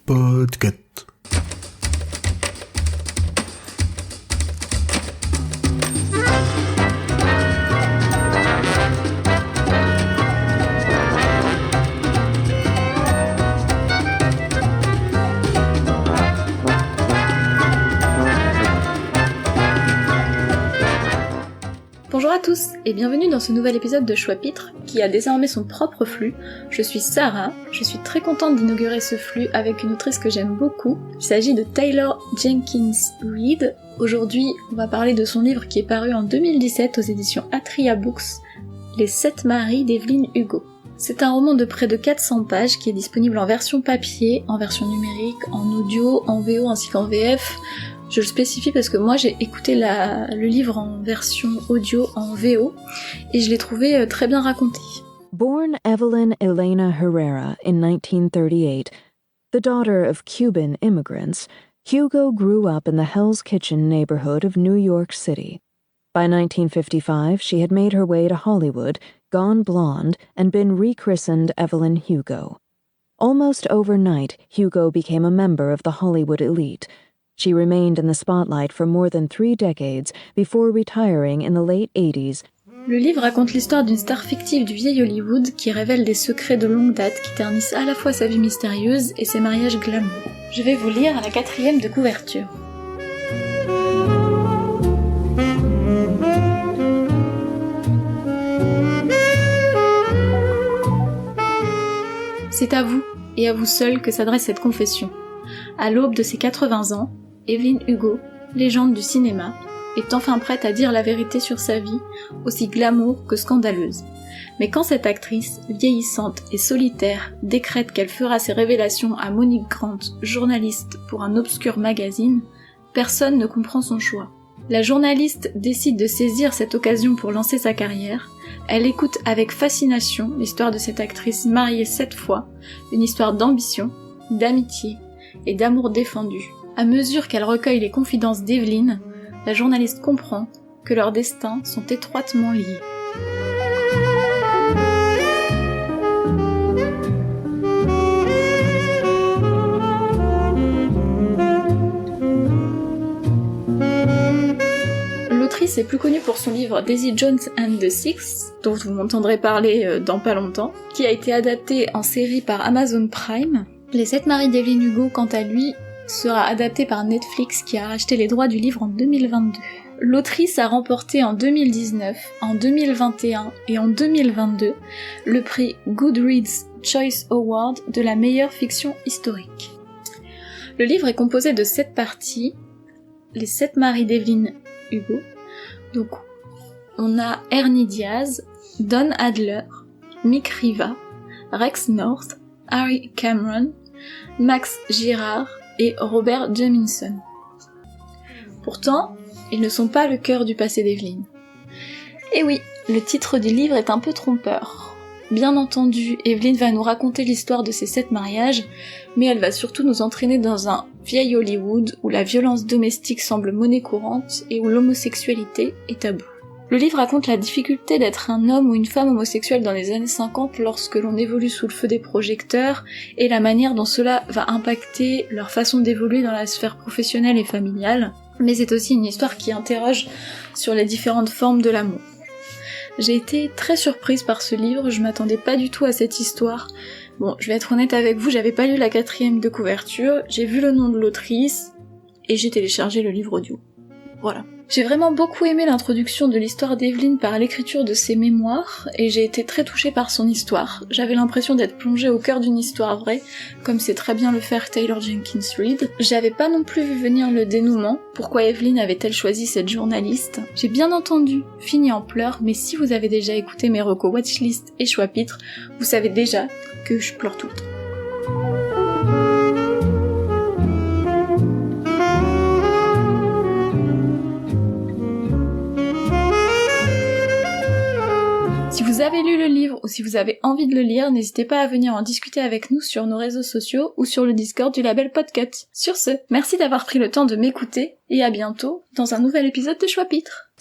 Podcast. Bonjour à tous et bienvenue dans ce nouvel épisode de Choix-Pitre qui a désormais son propre flux. Je suis Sarah, je suis très contente d'inaugurer ce flux avec une autrice que j'aime beaucoup. Il s'agit de Taylor Jenkins Reid. Aujourd'hui, on va parler de son livre qui est paru en 2017 aux éditions Atria Books, Les 7 maris d'Evelyn Hugo. C'est un roman de près de 400 pages qui est disponible en version papier, en version numérique, en audio, en VO ainsi qu'en VF. Je le spécifie parce que moi j'ai écouté le livre en version audio en VO et je l'ai trouvé très bien raconté. Born Evelyn Elena Herrera in 1938, the daughter of Cuban immigrants, Hugo grew up in the Hell's Kitchen neighborhood of New York City. By 1955, she had made her way to Hollywood, gone blonde, and been rechristened Evelyn Hugo. Almost overnight, Hugo became a member of the Hollywood elite. She remained in the spotlight for more than 3 decades before retiring in the late 80s. Le livre raconte l'histoire d'une star fictive du vieil Hollywood qui révèle des secrets de longue date qui ternissent à la fois sa vie mystérieuse et ses mariages glamour. Je vais vous lire la 4e de couverture. C'est à vous, et à vous seul, que s'adresse cette confession. À l'aube de ses 80 ans, Evelyn Hugo, légende du cinéma, est enfin prête à dire la vérité sur sa vie, aussi glamour que scandaleuse. Mais quand cette actrice, vieillissante et solitaire, décrète qu'elle fera ses révélations à Monique Grant, journaliste pour un obscur magazine, personne ne comprend son choix. La journaliste décide de saisir cette occasion pour lancer sa carrière. Elle écoute avec fascination l'histoire de cette actrice mariée 7 fois, une histoire d'ambition, d'amitié et d'amour défendu. À mesure qu'elle recueille les confidences d'Evelyn, la journaliste comprend que leurs destins sont étroitement liés. L'autrice est plus connue pour son livre Daisy Jones and the Six, dont vous m'entendrez parler dans pas longtemps, qui a été adapté en série par Amazon Prime. Les 7 maris d'Evelyn Hugo, quant à lui, sera adapté par Netflix qui a racheté les droits du livre en 2022. L'autrice a remporté en 2019, en 2021 et en 2022 le prix Goodreads Choice Award de la meilleure fiction historique. Le livre est composé de 7 parties, les 7 maris d'Evelyn Hugo. Donc, on a Ernie Diaz, Don Adler, Mick Riva, Rex North, Harry Cameron, Max Girard et Robert Jamieson. Pourtant, ils ne sont pas le cœur du passé d'Evelyn. Et oui, le titre du livre est un peu trompeur. Bien entendu, Evelyn va nous raconter l'histoire de ses 7 mariages, mais elle va surtout nous entraîner dans un vieil Hollywood où la violence domestique semble monnaie courante et où l'homosexualité est tabou. Le livre raconte la difficulté d'être un homme ou une femme homosexuelle dans les années 50 lorsque l'on évolue sous le feu des projecteurs et la manière dont cela va impacter leur façon d'évoluer dans la sphère professionnelle et familiale. Mais c'est aussi une histoire qui interroge sur les différentes formes de l'amour. J'ai été très surprise par ce livre, je m'attendais pas du tout à cette histoire. Bon, je vais être honnête avec vous, j'avais pas lu la 4e de couverture, j'ai vu le nom de l'autrice et j'ai téléchargé le livre audio. Voilà. J'ai vraiment beaucoup aimé l'introduction de l'histoire d'Evelyn par l'écriture de ses mémoires, et j'ai été très touchée par son histoire. J'avais l'impression d'être plongée au cœur d'une histoire vraie, comme sait très bien le faire Taylor Jenkins Reid. J'avais pas non plus vu venir le dénouement, pourquoi Evelyn avait-elle choisi cette journaliste. J'ai bien entendu fini en pleurs, mais si vous avez déjà écouté mes recos Watchlist et Choix-Pitre, vous savez déjà que je pleure tout le temps. Si vous avez lu le livre ou si vous avez envie de le lire, n'hésitez pas à venir en discuter avec nous sur nos réseaux sociaux ou sur le Discord du label Podcut. Sur ce, merci d'avoir pris le temps de m'écouter et à bientôt dans un nouvel épisode de Choix-Pitre.